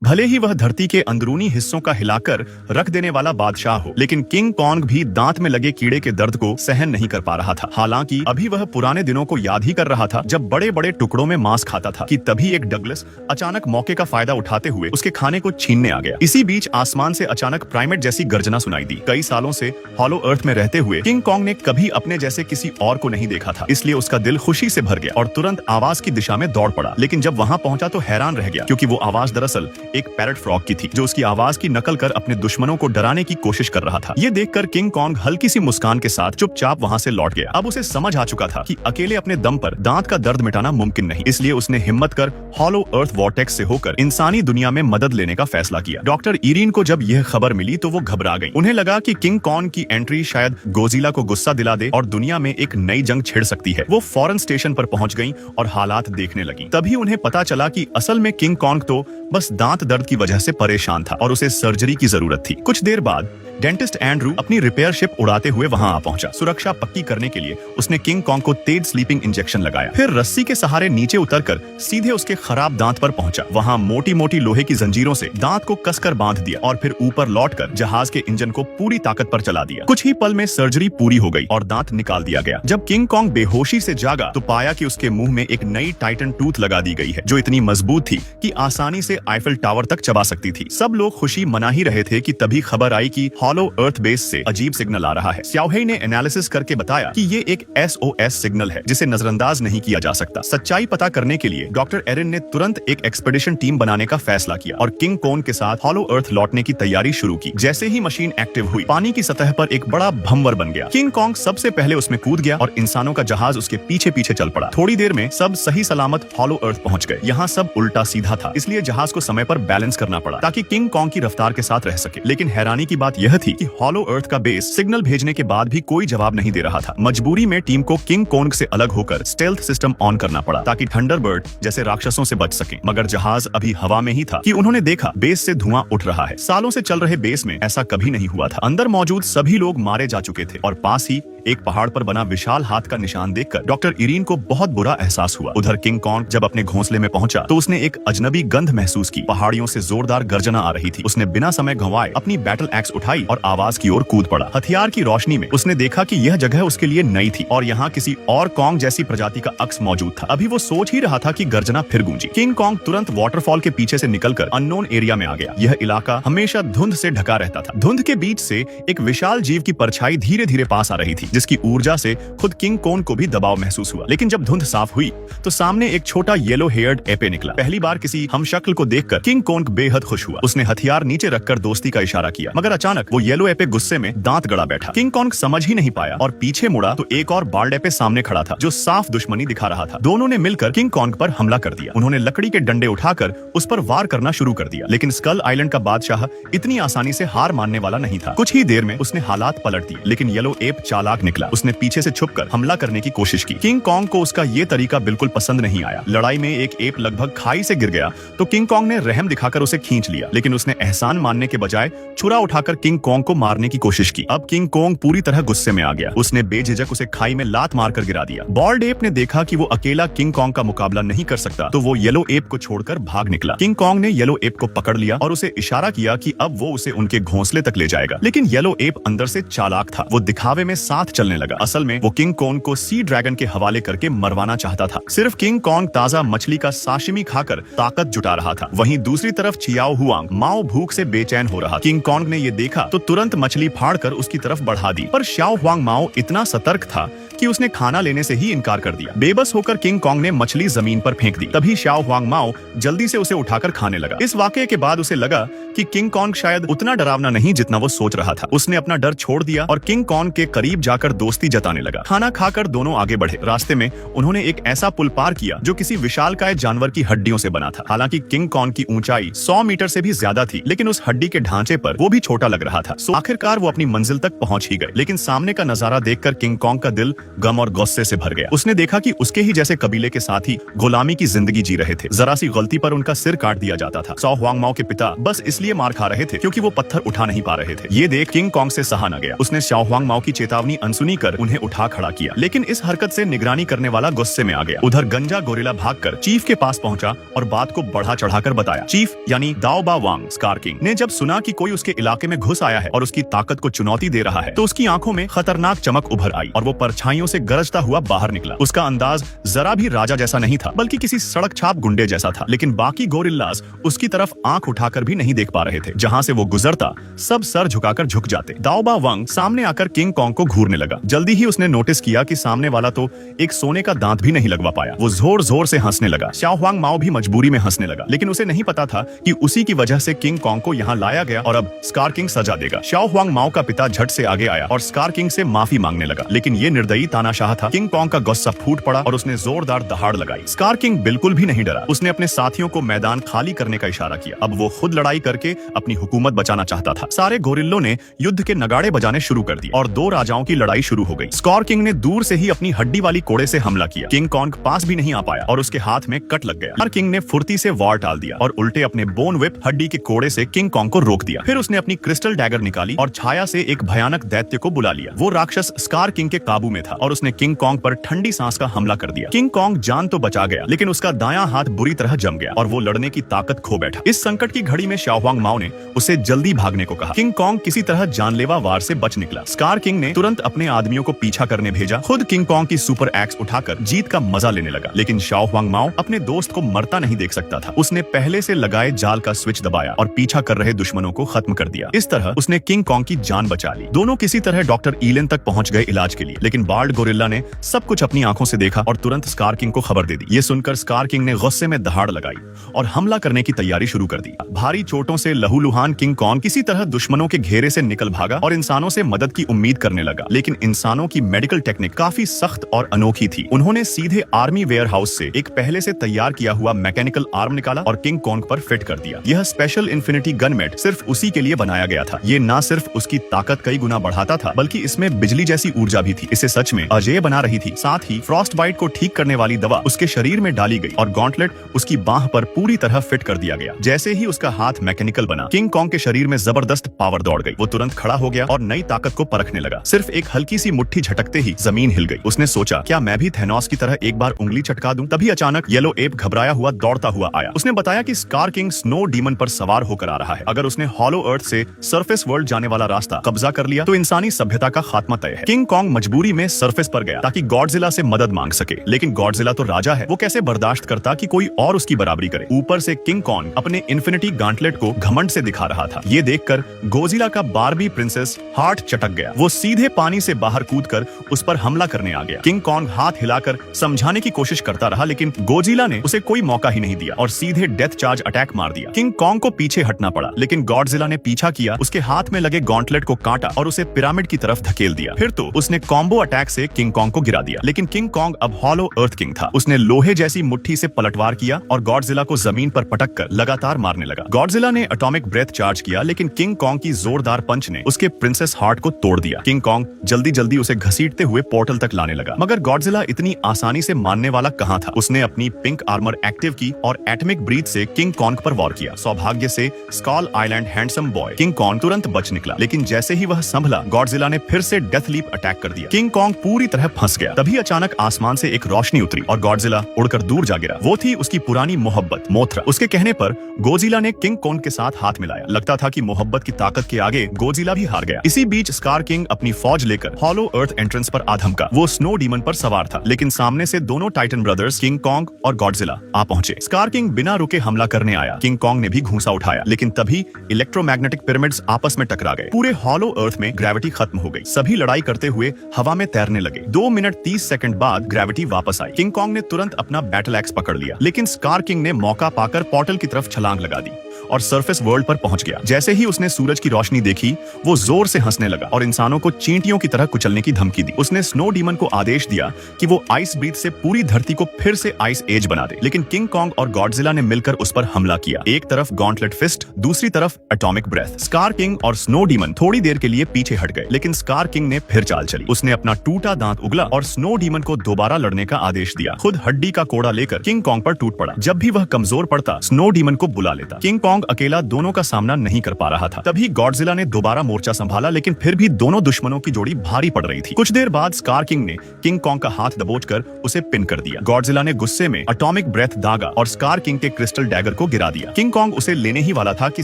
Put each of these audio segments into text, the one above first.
भले ही वह धरती के अंदरूनी हिस्सों का हिलाकर रख देने वाला बादशाह हो, लेकिन किंग कॉन्ग भी दांत में लगे कीड़े के दर्द को सहन नहीं कर पा रहा था। हालांकि अभी वह पुराने दिनों को याद ही कर रहा था जब बड़े बड़े टुकड़ों में मांस खाता था कि तभी एक डगलस अचानक मौके का फायदा उठाते हुए उसके खाने को छीनने आ गया। इसी बीच आसमान से अचानक प्राइमेट जैसी गर्जना सुनाई दी। कई सालों से हॉलो अर्थ में रहते हुए किंग कॉन्ग ने कभी अपने जैसे किसी और को नहीं देखा था, इसलिए उसका दिल खुशी से भर गया और तुरंत आवाज की दिशा में दौड़ पड़ा। लेकिन जब वहां पहुंचा तो हैरान रह गया, क्योंकि वो आवाज दरअसल एक पैरट फ्रॉग की थी जो उसकी आवाज की नकल कर अपने दुश्मनों को डराने की कोशिश कर रहा था। ये देखकर किंग कॉन्ग हल्की सी मुस्कान के साथ चुपचाप वहां से लौट गया। अब उसे समझ आ चुका था कि अकेले अपने दम पर दांत का दर्द मिटाना मुमकिन नहीं, इसलिए उसने हिम्मत कर हॉलो अर्थ वॉर्टेक्स से होकर इंसानी दुनिया में मदद लेने का फैसला किया। डॉक्टर इरीन को जब यह खबर मिली तो वो घबरा गई। उन्हें लगा कि किंग कॉन्ग की एंट्री शायद गोजिला को गुस्सा दिला दे और दुनिया में एक नई जंग छिड़ सकती है। वो फौरन स्टेशन पर पहुंच गईं और हालात देखने लगी। तभी उन्हें पता चला कि असल में किंग कॉन्ग तो बस दांत दर्द की वजह से परेशान था और उसे सर्जरी की जरूरत थी। कुछ देर बाद डेंटिस्ट एंड्रू अपनी रिपेयर शिप उड़ाते हुए वहां आ पहुंचा। सुरक्षा पक्की करने के लिए उसने किंग कॉन्ग को तेज स्लीपिंग इंजेक्शन लगाया, फिर रस्सी के सहारे नीचे उतरकर सीधे उसके खराब दांत पर पहुंचा। वहां मोटी मोटी लोहे की जंजीरों से दांत को कसकर बांध दिया और फिर ऊपर लौटकर जहाज के इंजन को पूरी ताकत पर चला दिया। कुछ ही पल में सर्जरी पूरी हो गई और दांत निकाल दिया गया। जब किंग कॉन्ग बेहोशी से जागा तो पाया कि उसके मुंह में एक नई टाइटन टूथ लगा दी गई है जो इतनी मजबूत थी कि आसानी से आईफल टावर तक चबा सकती थी। सब लोग खुशी मना ही रहे थे कि तभी खबर आई कि हॉलो अर्थ बेस से अजीब सिग्नल आ रहा है। स्याओहेई ने एनालिसिस करके बताया कि ये एक SOS सिग्नल है जिसे नजरअंदाज नहीं किया जा सकता। सच्चाई पता करने के लिए डॉक्टर एरिन ने तुरंत एक एक्सपेडिशन टीम बनाने का फैसला किया और किंग कॉन्ग के साथ हॉलो अर्थ लौटने की तैयारी शुरू की। जैसे ही मशीन एक्टिव हुई, पानी की सतह पर एक बड़ा भंवर बन गया। किंग कॉन्ग सबसे पहले उसमें कूद गया और इंसानों का जहाज उसके पीछे पीछे चल पड़ा। थोड़ी देर में सब सही सलामत हॉलो अर्थ पहुंच गए। यहाँ सब उल्टा सीधा था, इसलिए जहाज को समय पर बैलेंस करना पड़ा ताकि किंग कॉन्ग की रफ्तार के साथ रह सके। लेकिन हैरानी की बात यह थी कि हॉलो अर्थ का बेस सिग्नल भेजने के बाद भी कोई जवाब नहीं दे रहा था। मजबूरी में टीम को किंग कॉन्ग से अलग होकर स्टेल्थ सिस्टम ऑन करना पड़ा ताकि थंडरबर्ड जैसे राक्षसों से बच सके। मगर जहाज अभी हवा में ही था कि उन्होंने देखा बेस से धुआं उठ रहा है। सालों से चल रहे बेस में ऐसा कभी नहीं हुआ था। अंदर मौजूद सभी लोग मारे जा चुके थे और पास ही एक पहाड़ पर बना विशाल हाथ का निशान देखकर डॉक्टर इरीन को बहुत बुरा एहसास हुआ। उधर किंग कॉन्ग जब अपने घोंसले में पहुंचा तो उसने एक अजनबी गंध महसूस की। पहाड़ियों से जोरदार गर्जना आ रही थी। उसने बिना समय गंवाए अपनी बैटल एक्स उठाई और आवाज की ओर कूद पड़ा। हथियार की रोशनी में उसने देखा कि यह जगह उसके लिए नई थी और यहाँ किसी और कॉन्ग जैसी प्रजाति का अक्स मौजूद था। अभी वो सोच ही रहा था कि गर्जना फिर गूंजी। किंग कॉन्ग तुरंत वाटरफॉल के पीछे से निकलकर अननोन एरिया में आ गया। यह इलाका हमेशा धुंध से ढका रहता था। धुंध के बीच से एक विशाल जीव की परछाई धीरे धीरे पास आ रही थी, जिसकी ऊर्जा से खुद किंग कॉन्ग को भी दबाव महसूस हुआ। लेकिन जब धुंध साफ हुई तो सामने एक छोटा येलो हेयर्ड एपे निकला। पहली बार किसी हमशक्ल को देखकर किंग कॉन्ग बेहद खुश हुआ। उसने हथियार नीचे रखकर दोस्ती का इशारा किया, मगर अचानक वो येलो एपे गुस्से में दांत गड़ा बैठा। किंग कॉन्ग समझ ही नहीं पाया और पीछे मुड़ा तो एक और बाल्ड एपे सामने खड़ा था जो साफ दुश्मनी दिखा रहा था। दोनों ने मिलकर किंग कॉन्ग पर हमला कर दिया। उन्होंने लकड़ी के डंडे उठाकर उस पर वार करना शुरू कर दिया। लेकिन स्कल आइलैंड का बादशाह इतनी आसानी से हार मानने वाला नहीं था। कुछ ही देर में उसने हालात पलट दिए। लेकिन येलो एप चालाक निकला। उसने पीछे से छुपकर हमला करने की कोशिश की। किंग कॉन्ग को उसका ये तरीका बिल्कुल पसंद नहीं आया। लड़ाई में एक एप लगभग खाई से गिर गया तो किंग कॉन्ग ने रहम दिखाकर उसे खींच लिया। लेकिन उसने एहसान मानने के बजाय छुरा उठाकर किंग कॉन्ग को मारने की कोशिश की। अब किंग कॉन्ग पूरी तरह गुस्से में आ गया। उसने बेझिझक उसे खाई में लात मारकर गिरा दिया। बॉल्ड एप ने देखा कि वो अकेला किंग कॉन्ग का मुकाबला नहीं कर सकता तो वो येलो एप को छोड़कर भाग निकला। किंग कॉन्ग ने येलो एप को पकड़ लिया और उसे इशारा किया कि अब वो उसे उनके घोंसले तक ले जाएगा। लेकिन येलो एप अंदर से चालाक था। वो दिखावे में साथ चलने लगा। असल में वो किंग कॉन्ग को सी ड्रैगन के हवाले करके मरवाना चाहता था। सिर्फ किंग कॉन्ग ताजा मछली का साशिमी खाकर ताकत जुटा रहा था। वहीं दूसरी तरफ चियाओ हुआंग माओ भूख से बेचैन हो रहा। किंग कॉन्ग ने ये देखा तो तुरंत मछली फाड़कर उसकी तरफ बढ़ा दी, पर श्याओ हुआंग माओ इतना सतर्क था कि उसने खाना लेने से ही इनकार कर दिया। बेबस होकर किंग कॉन्ग ने मछली जमीन पर फेंक दी। तभी श्याओ हुआंग माओ जल्दी से उसे उठाकर खाने लगा। इस वाकये के बाद उसे लगा कि किंग कॉन्ग शायद उतना डरावना नहीं जितना वो सोच रहा था। उसने अपना डर छोड़ दिया और किंग कॉन्ग के करीब जाकर दोस्ती जताने लगा। खाना खाकर दोनों आगे बढ़े। रास्ते में उन्होंने एक ऐसा पुल पार किया जो किसी विशालकाय जानवर की हड्डियों से बना था। हालांकि किंग कॉन्ग की ऊंचाई 100 मीटर से भी ज्यादा थी, लेकिन उस हड्डी के ढांचे पर वो भी छोटा लग रहा था। आखिरकार वो अपनी मंजिल तक पहुंच ही गए। लेकिन सामने का नजारा देखकर किंग कॉन्ग का दिल गम और गुस्से से भर गया। उसने देखा कि उसके ही जैसे कबीले के साथी गुलामी की जिंदगी जी रहे थे। जरा सी गलती पर उनका सिर काट दिया जाता था। सो हुआंग माओ के पिता बस इसलिए मार खा रहे थे क्योंकि वो पत्थर उठा नहीं पा रहे थे। ये देख किंग कॉन्ग से सहा न गया। उसने शाओ हुआंग माओ की चेतावनी अनसुनी कर उन्हें उठा खड़ा किया, लेकिन इस हरकत से निगरानी करने वाला गुस्से में आ गया। उधर गंजा गोरिल्ला भागकर चीफ के पास पहुंचा और बात को बढ़ा चढ़ाकर बताया। चीफ यानी दाओ बा वांग स्कार किंग ने जब सुना कि कोई उसके इलाके में घुस आया है और उसकी ताकत को चुनौती दे रहा है, तो उसकी आंखों में खतरनाक चमक उभर आई और वो परछाइयों से गरजता हुआ बाहर निकला। उसका अंदाज जरा भी राजा जैसा नहीं था, बल्कि किसी सड़क छाप गुंडे जैसा था। लेकिन बाकी गोरिल्लास उसकी तरफ आंख उठाकर भी नहीं देख पा रहे थे। जहां से वो गुजरता सब सर झुकाकर झुक जाते। दाओ बा वांग सामने आकर किंग कॉन्ग को घूरने लगा। जल्दी ही उसने नोटिस किया कि सामने वाला तो एक सोने का दांत भी नहीं लगवा पाया। वो जोर जोर से हंसने लगा। शाओ हुआंग माओ भी मजबूरी में हंसने लगा, लेकिन उसे नहीं पता था कि उसी की वजह से किंग कॉन्ग को यहाँ लाया गया और अब स्कार किंग सजा देगा। शाओ हुआंग माओ का पिता झट से आगे आया और स्कार किंग से माफी मांगने लगा, लेकिन ये निर्दयी तानाशाह था। किंग कॉन्ग का गुस्सा फूट पड़ा और उसने जोरदार दहाड़ लगाई। स्कार किंग बिल्कुल भी नहीं डरा। उसने अपने साथियों को मैदान खाली करने का इशारा किया। अब वो खुद लड़ाई करके अपनी हुकूमत बचाना चाहता था। सारे गोरिल्लों ने युद्ध के नगाड़े बजाने शुरू कर दिए और दो राजाओं की लड़ाई शुरू हो गई। स्कार किंग ने दूर से ही अपनी हड्डी वाली कोड़े से हमला किया। किंग कॉन्ग पास भी नहीं आ पाया और उसके हाथ में कट लग गया। स्कार किंग ने फुर्ती से वार टाल दिया और उल्टे अपने बोन व्हिप हड्डी के कोड़े से किंग कॉन्ग को रोक दिया। फिर उसने अपनी क्रिस्टल डैगर निकाली और छाया से एक भयानक दैत्य को बुला लिया। वो राक्षस स्कार किंग के काबू में था और उसने किंग कॉन्ग पर ठंडी सांस का हमला कर दिया। किंग कॉन्ग जान तो बचा गया, लेकिन उसका दायां हाथ बुरी तरह जम गया और वो लड़ने की ताकत खो बैठा। इस संकट की घड़ी में शाओ हुआंग माओ ने उसे जल्दी भागने को कहा। किंग कॉन्ग किसी तरह जानलेवा वार से बच निकला। स्कार किंग ने तुरंत अपने आदमियों को पीछा करने भेजा। खुद किंग कॉन्ग की सुपर एक्स उठाकर जीत का मजा लेने लगा, लेकिन शाओ हुआंग माओ अपने दोस्त को मरता नहीं देख सकता था। उसने पहले से लगाए जाल का स्विच दबाया और पीछा कर रहे दुश्मनों को खत्म कर दिया। इस तरह उसने किंग कॉन्ग की जान बचा ली। दोनों किसी तरह डॉक्टर ईलेन तक पहुंच गए इलाज के लिए, लेकिन बाल्ड गोरिल्ला ने सब कुछ अपनी आंखों से देखा और तुरंत स्कार किंग को खबर दे दी। ये सुनकर स्कार किंग ने गुस्से में दहाड़ लगाई और हमला करने की तैयारी शुरू कर दी। भारी चोटों से लहूलुहान किंग कॉन्ग किसी तरह दुश्मनों के घेरे से निकल भागा और इंसानों से मदद की उम्मीद करने लगा, लेकिन इंसानों की मेडिकल टेक्निक काफी सख्त और अनोखी थी। उन्होंने सीधे आर्मी वेयर हाउस से एक पहले से तैयार किया हुआ मैकेनिकल आर्म निकाला और किंग कॉन्ग पर फिट कर दिया। यह स्पेशल इन्फिनिटी गनमेट सिर्फ उसी के लिए बनाया गया था। ये न सिर्फ उसकी ताकत कई गुना बढ़ाता था, बल्कि इसमें बिजली जैसी ऊर्जा भी थी। इसे सच में अजेय बना रही थी। साथ ही फ्रॉस्ट बाइट को ठीक करने वाली दवा उसके शरीर में डाली गई और गॉन्टलेट उसकी बाह पर पूरी तरह फिट कर दिया गया। जैसे ही उसका हाथ मैकेनिकल बना, किंग कॉन्ग के शरीर में जबरदस्त पावर दौड़ गई। वो तुरंत खड़ा हो गया और नई ताकत को परखने लगा। सिर्फ एक हल्की सी मुट्ठी झटकते ही जमीन हिल गई। उसने सोचा, क्या मैं भी थेनोस की तरह एक बार उंगली चटका दूं? तभी अचानक येलो एप घबराया हुआ दौड़ता हुआ आया। उसने बताया कि स्कार किंग स्नो डीमन पर सवार होकर आ रहा है। अगर उसने हॉलो अर्थ से सरफेस वर्ल्ड जाने वाला रास्ता कब्जा कर लिया तो इंसानी सभ्यता का खात्मा तय है। किंग कॉन्ग मजबूरी में सरफेस पर गया ताकि गॉडजिला से मदद मांग सके, लेकिन गॉडजिला तो राजा है। वो कैसे बर्दाश्त करता कि कोई और उसकी बराबरी करे। ऊपर से किंग कॉन्ग अपने इन्फिनिटी गॉन्टलेट को घमंड से दिखा रहा था। ये देखकर गोजिला का बारबी प्रिंसेस हार्ट चटक गया। वो सीधे पानी से बाहर कूदकर उस पर हमला करने आ गया। किंग कॉन्ग हाथ हिलाकर समझाने की कोशिश करता रहा, लेकिन गोजिला ने उसे कोई मौका ही नहीं दिया और सीधे डेथ चार्ज अटैक मार दिया। किंग कॉन्ग को पीछे हटना पड़ा, लेकिन गॉडजिला ने पीछा किया, उसके हाथ में लगे गॉन्टलेट को काटा और उसे पिरामिड की तरफ धकेल दिया। फिर तो उसने कॉम्बो अटैक से किंग कॉन्ग को गिरा दिया, लेकिन किंग कॉन्ग अब हॉलो अर्थ किंग था। उसने लोहे जैसी मुट्ठी से पलटवार किया और गॉडजिला को जमीन पर पटक कर लगातार मारने लगा। गॉडजिला ने एटॉमिक ब्रेथ चार्ज किया, लेकिन किंग कॉन्ग की जोरदार पंच ने उसके प्रिंसेस हार्ट को तोड़ दिया। किंग कॉन्ग जल्दी जल्दी उसे घसीटते हुए पोर्टल तक लाने लगा, मगर गॉडजिला इतनी आसानी से मानने वाला कहां था। उसने अपनी पिंक आर्मर एक्टिव की और एटॉमिक ब्रीथ से किंग कॉन्ग पर वार किया। सौभाग्य से Skull Island handsome boy King Kong तुरंत बच निकला, लेकिन जैसे ही वह संभला, गॉडजिला ने फिर से डेथ लीप अटैक कर दिया। किंग कॉन्ग पूरी तरह फंस गया। तभी अचानक आसमान से एक रोशनी उतरी और गॉडजिला उड़कर दूर जा गिरा। वो थी उसकी पुरानी मोहब्बत मोथरा। उसके कहने पर गोजिला ने किंग कॉन्ग के साथ हाथ मिलाया। लगता था कि मोहब्बत की ताकत के आगे गोजिला भी हार गया। इसी बीच स्कार किंग अपनी फौज लेकर हॉलो अर्थ एंट्रेंस पर आ धमका। वो स्नो डीमन पर सवार था, लेकिन सामने से दोनों टाइटन ब्रदर्स किंग कॉन्ग और गॉडजिला आ पहुंचे। स्कार किंग बिना रुके हमला करने आया। किंग कॉन्ग ने भी घूंसा उठाया, लेकिन तभी इलेक्ट्रोमैग्नेटिक पिरामिड्स आपस में टकरा गए। पूरे हॉलो अर्थ में ग्रेविटी खत्म हो गई। सभी लड़ाई करते हुए हवा में तैरने लगे। 2 मिनट 30 सेकंड बाद ग्रेविटी वापस आई। किंग कॉन्ग ने तुरंत अपना बैटल एक्स पकड़ लिया, लेकिन स्कार किंग ने मौका पाकर पोर्टल की तरफ छलांग लगा दी और सरफेस वर्ल्ड पर पहुंच गया। जैसे ही उसने सूरज की रोशनी देखी, वो जोर से हंसने लगा और इंसानों को चींटियों की तरह कुचलने की धमकी दी। उसने स्नो डीमन को आदेश दिया कि वो आइस ब्रीथ से पूरी धरती को फिर से आइस एज बना दे। लेकिन किंग कॉन्ग और गॉडजिला ने मिलकर उस पर हमला किया। एक तरफ गॉन्टलेट फिस्ट, दूसरी तरफ एटॉमिक ब्रेथ। स्कार किंग और स्नो डीमन थोड़ी देर के लिए पीछे हट गए, लेकिन स्कार किंग ने फिर चाल चली। उसने अपना टूटा दांत उगला और स्नो डीमन को दोबारा लड़ने का आदेश दिया। खुद हड्डी का कोड़ा लेकर किंग कॉन्ग पर टूट पड़ा। जब भी वह कमजोर पड़ता, स्नो डीमन को बुला लेता। किंग कॉन्ग अकेला दोनों का सामना नहीं कर पा रहा था। तभी गॉडजिला ने दोबारा मोर्चा संभाला, लेकिन फिर भी दोनों दुश्मनों की जोड़ी भारी पड़ रही थी। कुछ देर बाद स्कार किंग ने किंग कॉन्ग का हाथ दबोचकर उसे पिन कर दिया। गॉडजिला ने गुस्से में एटॉमिक ब्रेथ दागा और स्कार किंग के क्रिस्टल डैगर को गिरा दिया। किंग कॉन्ग उसे लेने ही वाला था कि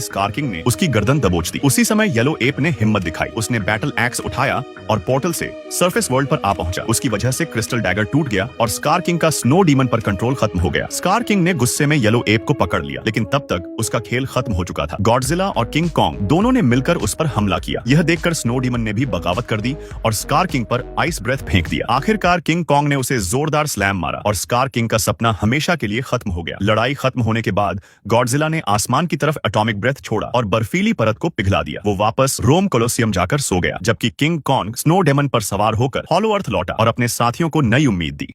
स्कार किंग ने उसकी गर्दन दबोच दी। उसी समय येलो एप ने हिम्मत दिखाई। उसने बैटल एक्स उठाया और पोर्टल से सरफेस वर्ल्ड पर आ पहुंचा। उसकी वजह से क्रिस्टल डैगर टूट गया और स्कार किंग का स्नो डीमन पर कंट्रोल खत्म हो गया। स्कार किंग ने गुस्से में येलो एप को पकड़ लिया, लेकिन तब तक उसका खेल खत्म हो चुका था। गॉडजिला और किंग कॉन्ग दोनों ने मिलकर उस पर हमला किया। यह देखकर स्नो डीमन ने भी बगावत कर दी और स्कार किंग पर आइस ब्रेथ फेंक दिया। आखिरकार किंग कॉन्ग ने उसे जोरदार स्लैम मारा और स्कार किंग का सपना हमेशा के लिए खत्म हो गया। लड़ाई खत्म होने के बाद गॉडजिला ने आसमान की तरफ एटॉमिक ब्रेथ छोड़ा और बर्फीली परत को पिघला दिया। वो वापस रोम कोलोसियम जाकर सो गया, जबकि किंग कॉन्ग स्नो डेमन पर सवार होकर हॉलो अर्थ लौटा और अपने साथियों को नई उम्मीद दी।